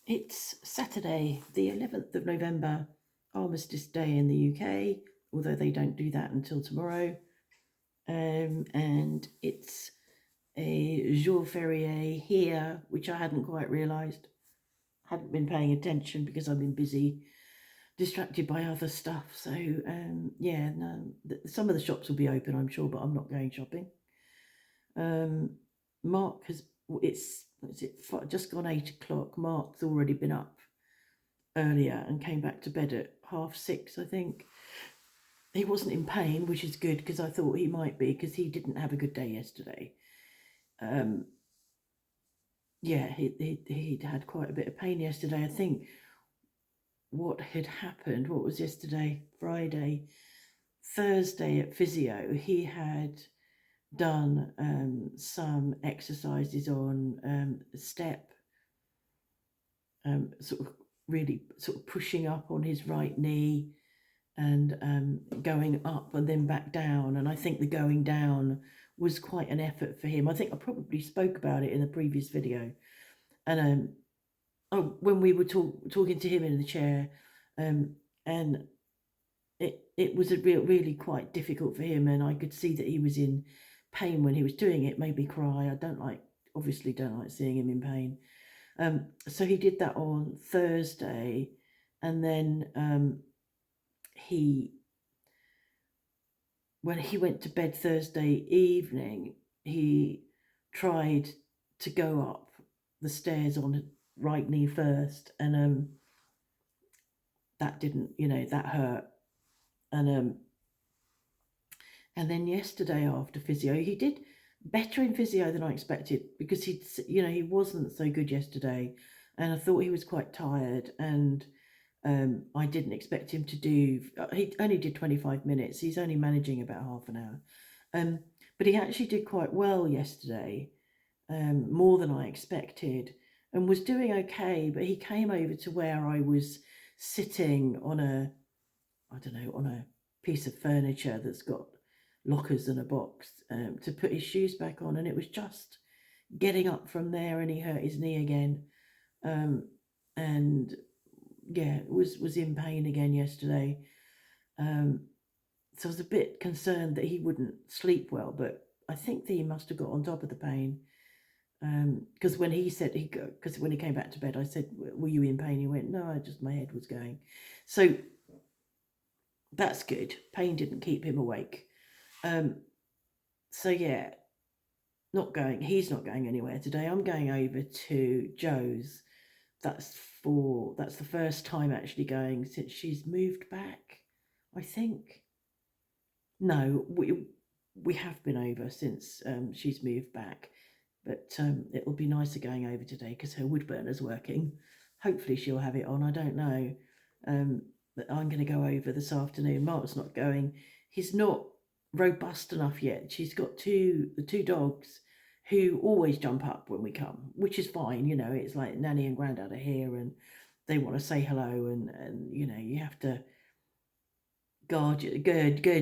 It's Saturday, the 11th of November, Armistice Day in the UK, although they don't do that until tomorrow. And it's a jour férié here, which I hadn't quite realised. Hadn't been paying attention because I've been busy, distracted by other stuff. So, yeah, no, some of the shops will be open, I'm sure, but I'm not going shopping. Mark has, just gone 8 o'clock. Mark's already been up earlier and came back to bed at 6:30, I think. He wasn't in pain, which is good because I thought he might be because he didn't have a good day yesterday. Yeah, he'd had quite a bit of pain yesterday. I think what had happened, what was yesterday? Friday. Thursday at physio, he had done some exercises on step, sort of really sort of pushing up on his right knee and going up and then back down. And I think the going down was quite an effort for him. I think I probably spoke about it in a previous video. And when we were talking to him in the chair, and it was really quite difficult for him, and I could see that he was in pain when he was doing it. Made me cry. Obviously don't like seeing him in pain. So he did that on Thursday, and then when he went to bed Thursday evening, he tried to go up the stairs on right knee first, and that didn't, that hurt. And then yesterday after physio, he did better in physio than I expected because he wasn't so good yesterday, and I thought he was quite tired, and I didn't expect him to do. He only did 25 minutes. He's only managing about half an hour, but he actually did quite well yesterday, more than I expected, and was doing okay. But he came over to where I was sitting on a piece of furniture that's got lockers and a box, to put his shoes back on, and it was just getting up from there, and he hurt his knee again, and yeah, was in pain again yesterday. So I was a bit concerned that he wouldn't sleep well, but I think that he must have got on top of the pain. Because when he came back to bed, I said, "Were you in pain?" He went, "No, my head was going." So that's good. Pain didn't keep him awake. So yeah, he's not going anywhere today. I'm going over to Joe's. That's the first time actually going since she's moved back, I think. No, we have been over since she's moved back, but it'll be nicer going over today because her wood burner's working. Hopefully she'll have it on. I don't know. But I'm going to go over this afternoon. Mark's not going. He's not robust enough yet. She's got the two dogs who always jump up when we come, which is fine. It's like Nanny and Grandad are here and they want to say hello, and you have to gird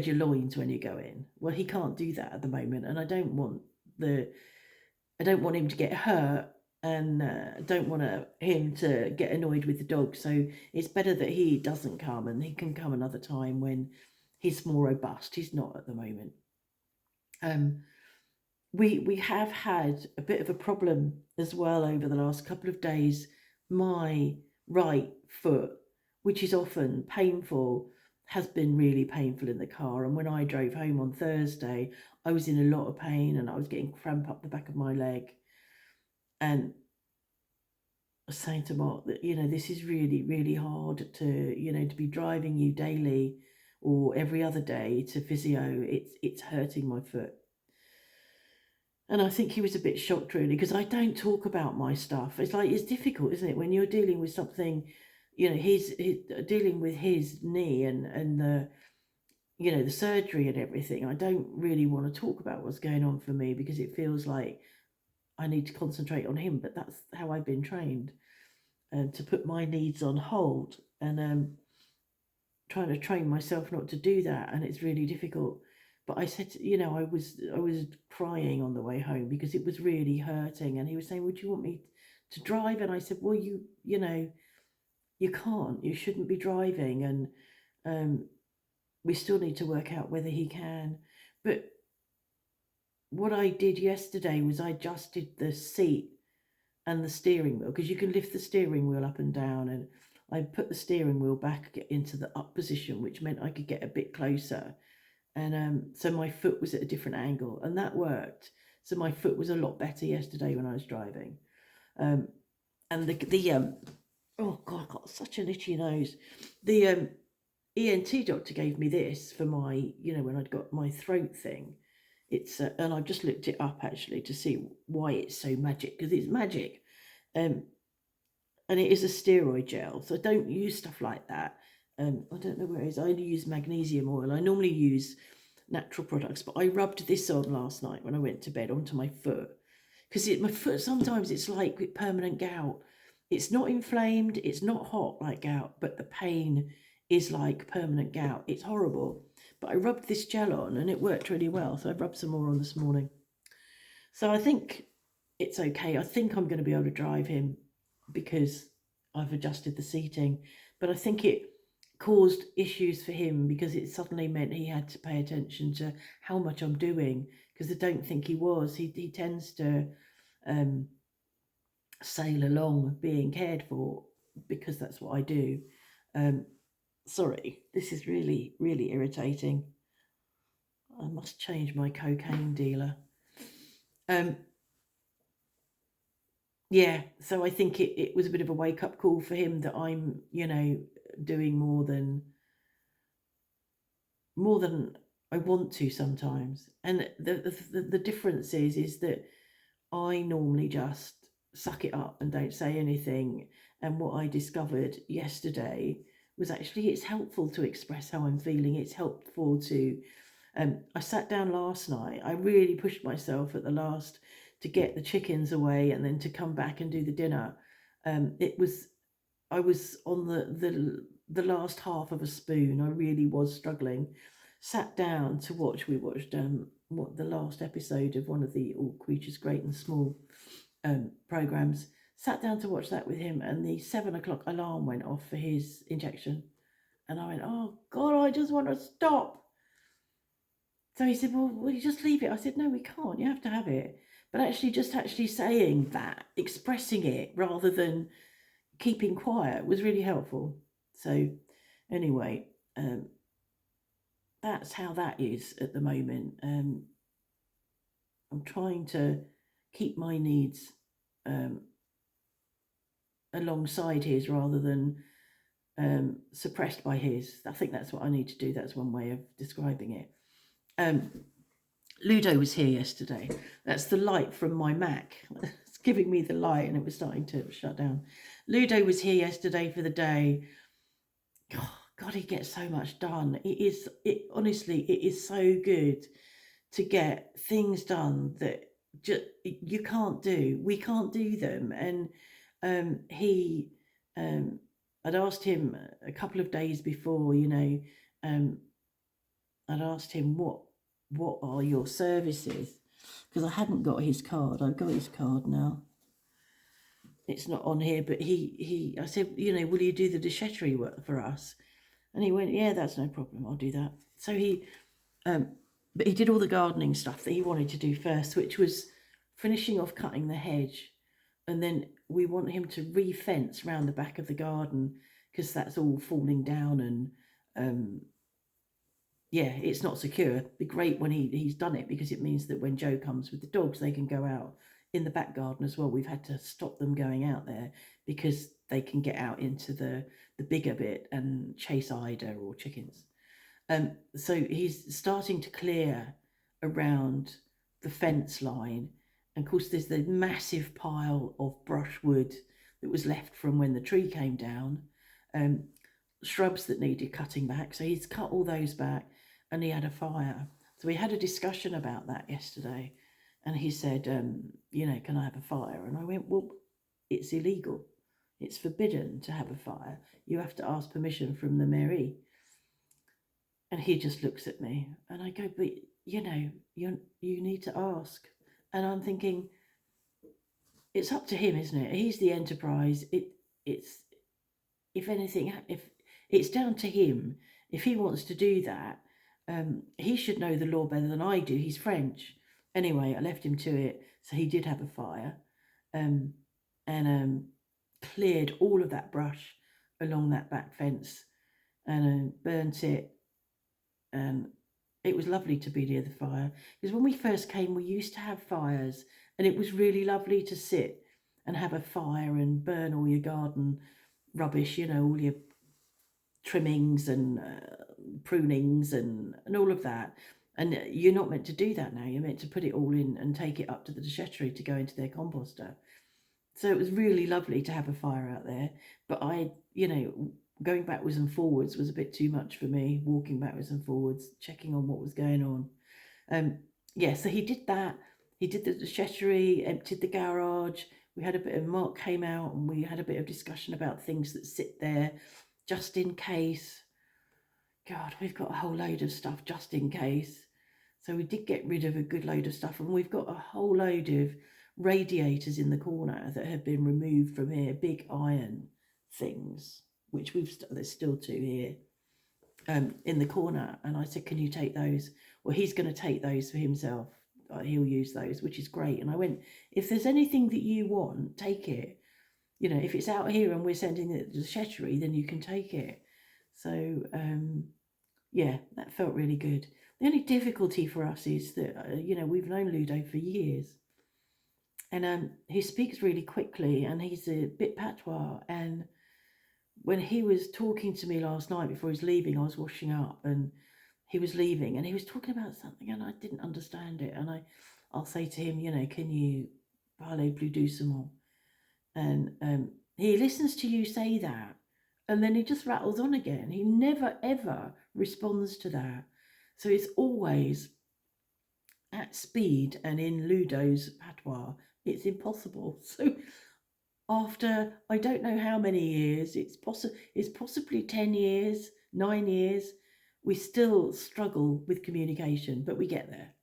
your loins when you go in. Well, he can't do that at the moment, and I don't want him to get hurt, and I don't want him to get annoyed with the dog. So it's better that he doesn't come, and he can come another time when he's more robust. He's not at the moment. We have had a bit of a problem as well over the last couple of days. My right foot, which is often painful, has been really painful in the car. And when I drove home on Thursday, I was in a lot of pain and I was getting cramp up the back of my leg. And I was saying to Mark that, this is really, really hard to be driving you daily or every other day to physio. It's hurting my foot. And I think he was a bit shocked, really, because I don't talk about my stuff. It's difficult, isn't it, when you're dealing with something, he's dealing with his knee and the surgery and everything. I don't really want to talk about what's going on for me because it feels like I need to concentrate on him. But that's how I've been trained, to put my needs on hold, and trying to train myself not to do that, and it's really difficult. But I said, I was crying on the way home because it was really hurting, and he was saying, "Would you want me to drive. And I said, well, you know, you can't, you shouldn't be driving. And we still need to work out whether he can. But what I did yesterday was I adjusted the seat and the steering wheel, because you can lift the steering wheel up and down, and I put the steering wheel back into the up position, which meant I could get a bit closer. And so my foot was at a different angle, and that worked. So my foot was a lot better yesterday when I was driving. And the oh God, I've got such an itchy nose. The ENT doctor gave me this for my, you know, when I'd got my throat thing. It's and I've just looked it up actually to see why it's so magic, because it's magic. And it is a steroid gel, so I don't use stuff like that. I don't know where it is. I only use magnesium oil. I normally use natural products, but I rubbed this on last night when I went to bed onto my foot, because my foot, sometimes it's like with permanent gout. It's not inflamed, it's not hot like gout, but the pain is like permanent gout. It's horrible. But I rubbed this gel on and it worked really well, so I rubbed some more on this morning. So I think it's okay. I think I'm going to be able to drive him because I've adjusted the seating. But I think it caused issues for him because it suddenly meant he had to pay attention to how much I'm doing, because I don't think he was. He tends to sail along being cared for because that's what I do. Sorry, this is really, really irritating. I must change my cocaine dealer. Yeah, so I think it was a bit of a wake-up call for him that I'm, you know, doing more than I want to sometimes. And the difference is that I normally just suck it up and don't say anything. And what I discovered yesterday was actually it's helpful to express how I'm feeling. It's helpful to I sat down last night. I really pushed myself at the last to get the chickens away and then to come back and do the dinner. I was on the last half of a spoon. I really was struggling. Sat down to watch. We watched the last episode of one of the All Creatures Great and Small programs. Sat down to watch that with him, and the 7 o'clock alarm went off for his injection, and I went, "Oh God, I just want to stop." So he said, well, will you just leave it? I said, no, we can't. You have to have it. But actually saying that, expressing it rather than keeping quiet was really helpful. So anyway, that's how that is at the moment. I'm trying to keep my needs alongside his rather than suppressed by his. I think that's what I need to do. That's one way of describing it. Ludo was here yesterday. That's the light from my Mac. It's giving me the light and it was starting to shut down. Ludo was here yesterday for the day. Oh, God, he gets so much done. Honestly, it is so good to get things done that you can't do. We can't do them. And I'd asked him a couple of days before, you know, I'd asked him what are your services, because I hadn't got his card. I've got his card now. It's not on here, but I said, you know, will you do the déchetterie work for us? And he went, yeah, that's no problem, I'll do that. So but he did all the gardening stuff that he wanted to do first, which was finishing off cutting the hedge, and then we want him to re-fence round the back of the garden because that's all falling down and yeah, it's not secure. It'd be great when he's done it, because it means that when Joe comes with the dogs, they can go out in the back garden as well. We've had to stop them going out there because they can get out into the bigger bit and chase eider or chickens. So he's starting to clear around the fence line. And of course, there's the massive pile of brushwood that was left from when the tree came down. Shrubs that needed cutting back. So he's cut all those back, and he had a fire. So we had a discussion about that yesterday, and he said, you know, can I have a fire? And I went, well, it's illegal. It's forbidden to have a fire. You have to ask permission from the mairie. And he just looks at me, and I go, but you know, you need to ask. And I'm thinking, it's up to him, isn't it? He's the enterprise. It's if anything, if it's down to him, if he wants to do that, he should know the law better than I do. He's French. Anyway, I left him to it. So he did have a fire, um, and cleared all of that brush along that back fence, and burnt it. And it was lovely to be near the fire, because when we first came, we used to have fires, and it was really lovely to sit and have a fire and burn all your garden rubbish, all your trimmings and prunings and all of that. And you're not meant to do that now. You're meant to put it all in and take it up to the déchetterie to go into their composter. So it was really lovely to have a fire out there. But going backwards and forwards was a bit too much for me, walking backwards and forwards, checking on what was going on. So he did that. He did the déchetterie, emptied the garage. We had a bit of, Mark came out and we had a bit of discussion about things that sit there just in case. God, we've got a whole load of stuff just in case. So we did get rid of a good load of stuff, and we've got a whole load of radiators in the corner that have been removed from here, big iron things, which there's still two here in the corner. And I said, can you take those? Well, he's going to take those for himself. He'll use those, which is great. And I went, if there's anything that you want, take it. If it's out here and we're sending it to the déchetterie, then you can take it. So, that felt really good. The only difficulty for us is that, we've known Ludo for years. And he speaks really quickly, and he's a bit patois. And when he was talking to me last night before he was leaving, I was washing up, and he was leaving, and he was talking about something, and I didn't understand it. And I'll say to him, can you parler plus doucement? And he listens to you say that, and then he just rattles on again. He never, ever responds to that. So it's always at speed, and in Ludo's patois, it's impossible. So after, I don't know how many years, it's possibly 10 years, 9 years, we still struggle with communication, but we get there.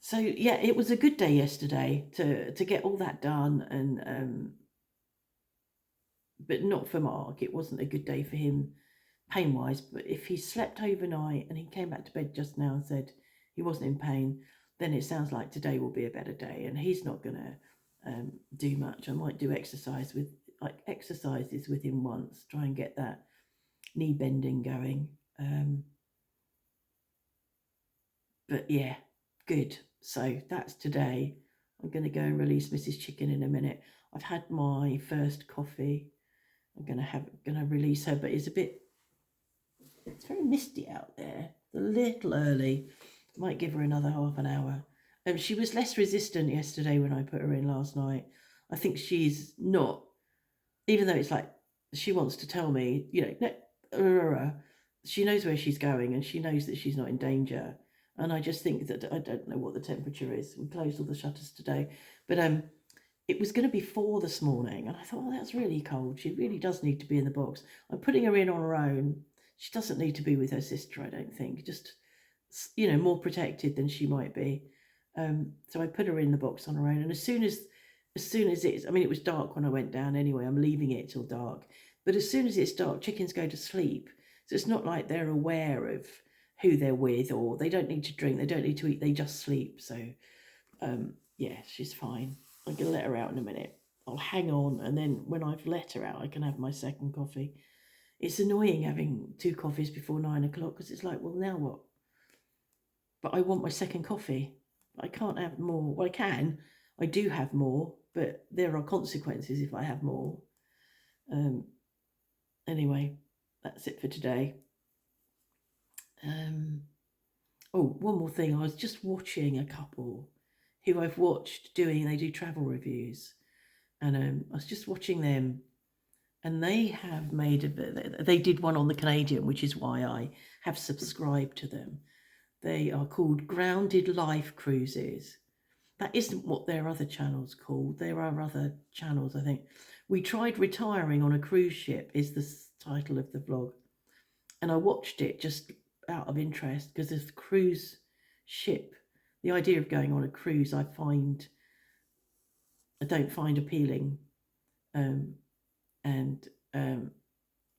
So it was a good day yesterday to get all that done, and but not for Mark. It wasn't a good day for him pain-wise, but if he slept overnight and he came back to bed just now and said he wasn't in pain, then it sounds like today will be a better day. And he's not going to do much. I might do exercises with him once, try and get that knee bending going. But yeah, good. So that's today. I'm going to go and release Mrs. Chicken in a minute. I've had my first coffee. I'm going to release her, but it's very misty out there. A little early. Might give her another half an hour. She was less resistant yesterday when I put her in last night. I think she's not, even though it's like she wants to tell me, she knows where she's going, and she knows that she's not in danger. And I just think that, I don't know what the temperature is. We closed all the shutters today, but it was going to be 4 this morning, and I thought, that's really cold. She really does need to be in the box. I'm putting her in on her own. She doesn't need to be with her sister, I don't think. Just, more protected than she might be. So I put her in the box on her own, and as soon as it's, it was dark when I went down anyway. I'm leaving it till dark, but as soon as it's dark, chickens go to sleep. So it's not like they're aware of who they're with, or they don't need to drink, they don't need to eat, they just sleep. So she's fine. I'm going to let her out in a minute. I'll hang on, and then when I've let her out, I can have my second coffee. It's annoying having 2 coffees before 9 o'clock, because it's like, well, now what? But I want my second coffee. I can't have more. Well, I can. I do have more, but there are consequences if I have more. Anyway, that's it for today. One more thing. I was just watching a couple who I've watched they do travel reviews, and I was just watching them, and they have they did one on the Canadian, which is why I have subscribed to them. They are called Grounded Life Cruises. That isn't what their other channel's called. There are other channels, I think. We Tried Retiring on a Cruise Ship is the title of the vlog. And I watched it just out of interest, because the cruise ship, the idea of going on a cruise, I find I don't find appealing. Um, and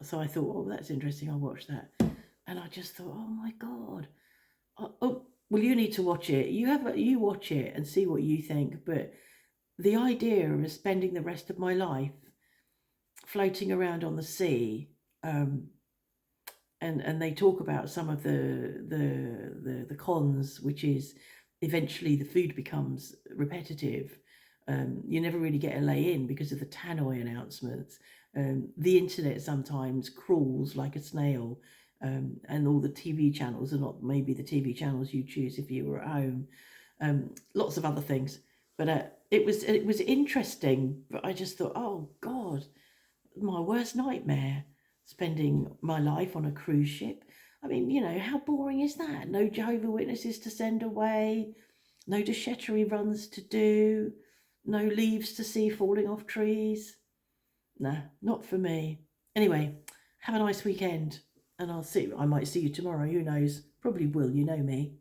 so I thought, oh, that's interesting. I'll watch that. And I just thought, oh my God. Oh, well, you need to watch it. You watch it and see what you think. But the idea of spending the rest of my life floating around on the sea, um, and they talk about some of the cons, which is eventually the food becomes repetitive. You never really get a lay in because of the tannoy announcements. The internet sometimes crawls like a snail, and all the TV channels are not maybe the TV channels you choose if you were at home. Lots of other things, but it was interesting. But I just thought, oh God, my worst nightmare, spending my life on a cruise ship. I mean, how boring is that? No Jehovah Witnesses to send away, no dechèterie runs to do, no leaves to see falling off trees. Nah, not for me. Anyway, have a nice weekend, and I might see you tomorrow, who knows? Probably will, you know me.